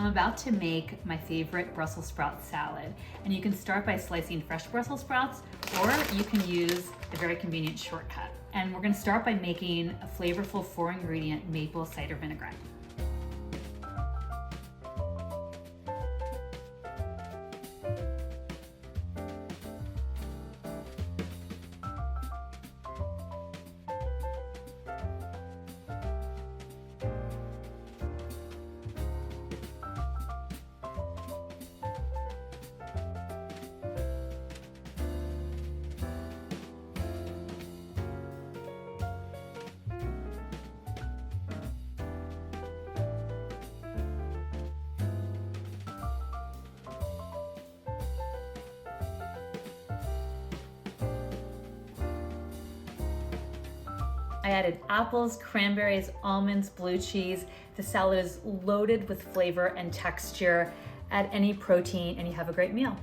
I'm about to make my favorite Brussels sprout salad, and you can start by slicing fresh Brussels sprouts, or you can use a very convenient shortcut. And we're gonna start by making a flavorful 4-ingredient maple cider vinaigrette. I added apples, cranberries, almonds, blue cheese. The salad is loaded with flavor and texture. Add any protein and you have a great meal.